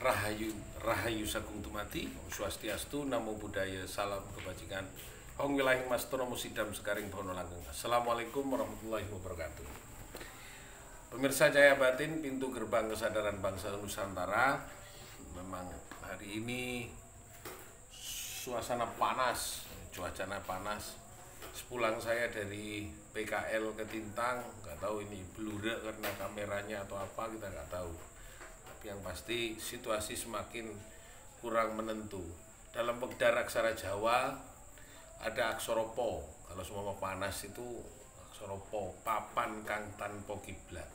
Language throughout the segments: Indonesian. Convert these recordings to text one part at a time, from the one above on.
Rahayu, Rahayu Sagung Tumati, Om Swastiastu, Namo Buddhaya, Salam Kebajikan, Hong Wilahing Mastono Musidam Sekaring Bono Langgeng. Assalamualaikum warahmatullahi wabarakatuh. Pemirsa Cahaya Batin, pintu gerbang kesadaran bangsa Nusantara. Memang hari ini suasana panas, cuacanya panas. Sepulang saya dari PKL ke Tintang, nggak tahu ini blurek karena kameranya atau apa, kita nggak tahu. Tapi yang pasti situasi semakin kurang menentu. Dalam Pegdar Aksara Jawa ada aksara po. Kalau semua panas itu aksara po, papan kang tanpa kiblat.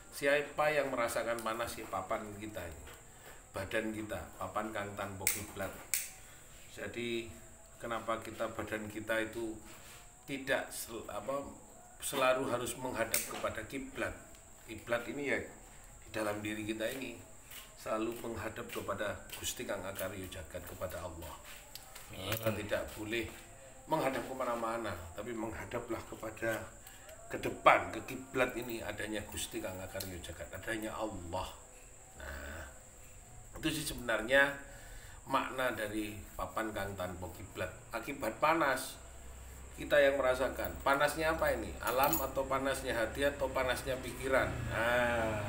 Siapa yang merasakan panas ya papan kita ini, badan kita, papan kang tanpa kiblat. Jadi kenapa badan kita itu tidak selalu harus menghadap kepada kiblat. Kiblat ini ya di dalam diri kita ini selalu menghadap kepada Gusti Kang Akarya Jagat, kepada Allah. Kita tidak boleh menghadap kemana-mana, tapi menghadaplah kepada ke depan, ke kiblat ini adanya Gusti Kang Akarya Jagat, adanya Allah. Nah, itu sih sebenarnya makna dari papan kang tanpa kiblat. Akibat panas kita yang merasakan. Panasnya apa ini? Alam atau panasnya hati atau panasnya pikiran? Nah,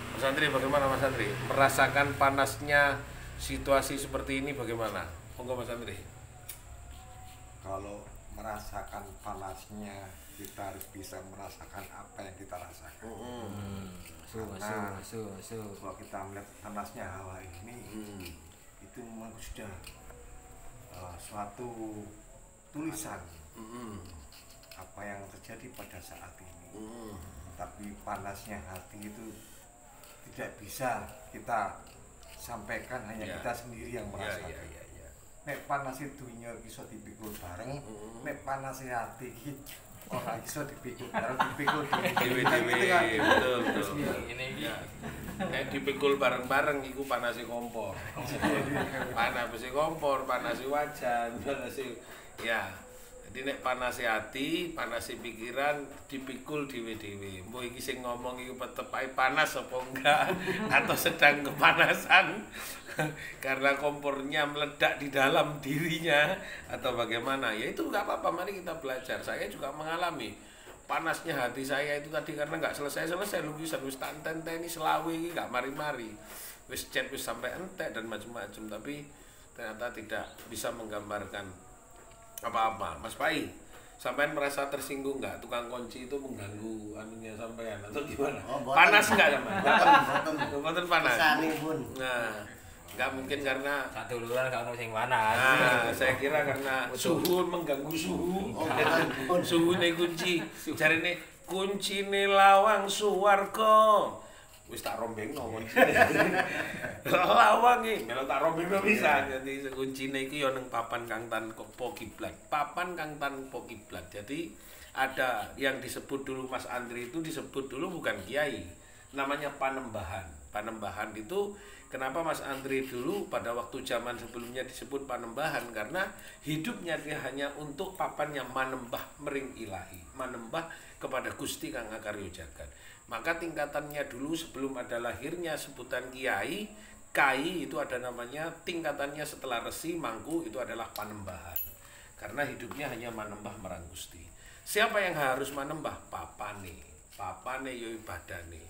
Mas Andri, bagaimana Mas Andri? Merasakan panasnya situasi seperti ini bagaimana? Monggo Mas Andri. Kalau merasakan panasnya, kita harus bisa merasakan apa yang kita rasakan. Karena kalau kita melihat panasnya hawa ini, itu memang sudah suatu tulisan apa yang terjadi pada saat ini. Tapi panasnya hati itu tidak bisa kita sampaikan, hanya kita sendiri yang merasakan. Nek panas dunya bisa dipikul bareng, nek panas hati ora iso dipikul bareng, dipikul dewe-dewe. Betul. Nek dipikul bareng-bareng iku panase kompor. Panase kompor, panase wajan, panase ya. Jadi nek panase hati, panase pikiran dipikul dewe-dewe. Mbok iki sing ngomong iki tetep ae panas apa enggak atau sedang kepanasan karena kompornya meledak di dalam dirinya atau bagaimana. Ya itu enggak apa-apa, mari kita belajar. Saya juga mengalami panasnya hati saya itu tadi karena enggak selesai lukisan wis tak enteni selawe iki enggak mari-mari. Wis cat wis sampai entek dan macam-macam, tapi ternyata tidak bisa menggambarkan apa-apa. Mas Pai, sampean merasa tersinggung nggak tukang kunci itu mengganggu anunya sampean atau gimana? Panas nggak sampean? Betul panas. Nah, nggak mungkin karena satu luar kalau sing panas. Nah, saya kira karena suhu mengganggu suhu. Suhu nih kunci. Cari nih kunci nih lawang suwarko. Wis tak rombengno kuncine. Lawang iki, melu tak rombengno bisa. Jadi kuncine iki ya ning papan kang tanpa kiblat. Papan kang tanpa kiblat. Jadi ada yang disebut dulu Mas Andri itu disebut dulu bukan kiai. Namanya panembahan. Panembahan itu kenapa Mas Andri dulu pada waktu zaman sebelumnya disebut panembahan, karena hidupnya dia hanya untuk papan yang manembah mering ilahi, manembah kepada Gusti Kang Akarya Jagat. Maka tingkatannya dulu sebelum ada lahirnya sebutan kiai, kai itu ada namanya, tingkatannya setelah resi, mangku itu adalah panembahan. Karena hidupnya hanya manembah marang Gusti. Siapa yang harus manembah? Papane yo ibadane.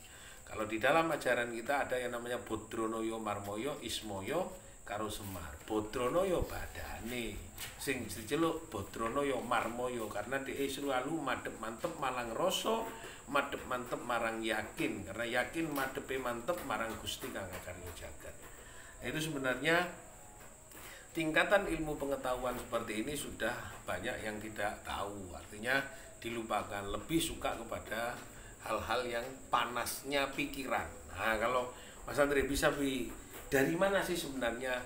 Kalau di dalam ajaran kita ada yang namanya Bodronoyo Marmoyo Ismoyo karo Semar. Bodronoyo badane, sing diceluk Bodronoyo Marmoyo karena dia selalu madep mantep malang rasa, madep mantep marang yakin, karena yakin madepe mantep marang Gusti Kang Akarya Jagat. Itu sebenarnya tingkatan ilmu pengetahuan seperti ini sudah banyak yang tidak tahu, artinya dilupakan, lebih suka kepada hal-hal yang panasnya pikiran. Nah, kalau Mas Andri bisa dari mana sih sebenarnya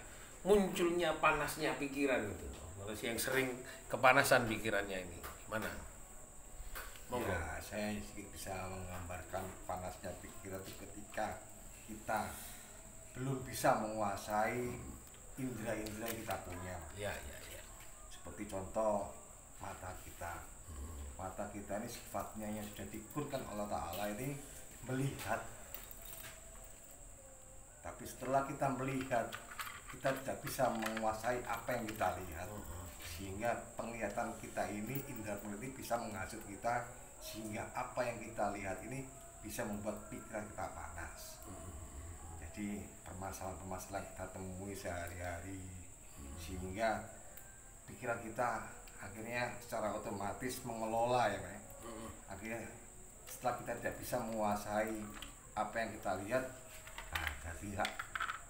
munculnya panasnya pikiran itu? Kalau yang sering kepanasan pikirannya ini, gimana? Monggo. Ya, saya bisa menggambarkan panasnya pikiran itu ketika kita belum bisa menguasai indera-indera yang kita punya. Ya. Seperti contoh mata kita. Mata kita ini sifatnya yang sudah dikurkan Allah Ta'ala ini melihat, tapi setelah kita melihat, kita tidak bisa menguasai apa yang kita lihat, sehingga penglihatan kita ini, indera penglihatan bisa menghasut kita, sehingga apa yang kita lihat ini bisa membuat pikiran kita panas. Jadi permasalahan-permasalahan kita temui sehari-hari, sehingga pikiran kita akhirnya secara otomatis mengelola ya Pak. Akhirnya setelah kita tidak bisa menguasai apa yang kita lihat, nah jadi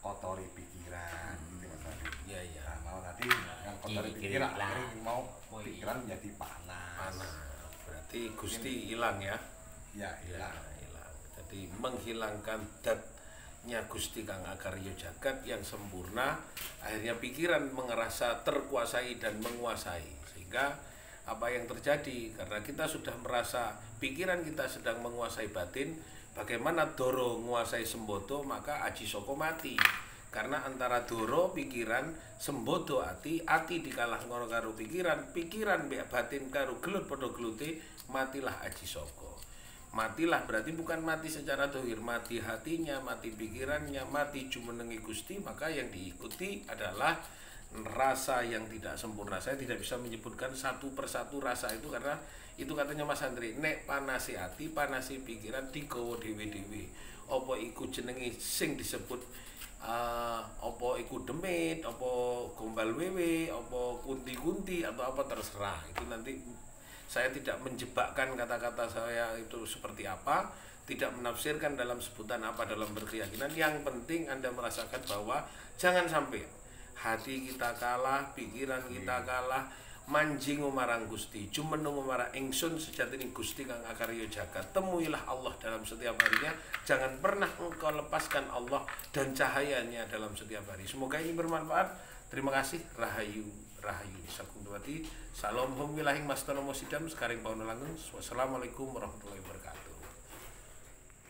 kotori pikiran gitu Mas Adi. Iya iya. Nah, mau tadi yang kotori pikiran akhirnya mau pikiran menjadi panas. Berarti Gusti hilang ya. Ya, hilang. Jadi menghilangkan datnya Gusti Kang Akarya Jagat yang sempurna, akhirnya pikiran merasa terkuasai dan menguasai, sehingga apa yang terjadi karena kita sudah merasa pikiran kita sedang menguasai batin, bagaimana Doro menguasai Sembodo, maka Aji Soko mati. Karena antara Doro pikiran, Sembodo ati dikalah ngono karo pikiran mbek batin karo gelut padha gelute, matilah Aji Soko. Matilah berarti bukan mati secara dohir, mati hatinya, mati pikirannya, mati jumenengi Gusti, maka yang diikuti adalah rasa yang tidak sempurna. Saya tidak bisa menyebutkan satu persatu rasa itu karena itu katanya Mas Andri, nek panasi hati, panasi pikiran digawa dhewe-dhewe. Apa iku jenenge sing disebut apa iku demit, apa gombal wewe, apa kunti-kunti atau apa terserah. Itu nanti saya tidak menjebakkan kata-kata saya itu seperti apa, tidak menafsirkan dalam sebutan apa dalam berkeyakinan. Yang penting Anda merasakan bahwa jangan sampai hati kita kalah, pikiran kita kalah, manjing marang Gusti, jumeneng marang ingsun sejatine Gusti Kang Akarya Jagat. Temuilah Allah dalam setiap harinya, jangan pernah engkau lepaskan Allah dan cahayanya dalam setiap hari. Semoga ini bermanfaat. Terima kasih. Rahayu Rahayu Sakuntuwati. Salam hum wilahing mastana mosidam sekaring pauna langgeng. Wassalamualaikum warahmatullahi wabarakatuh.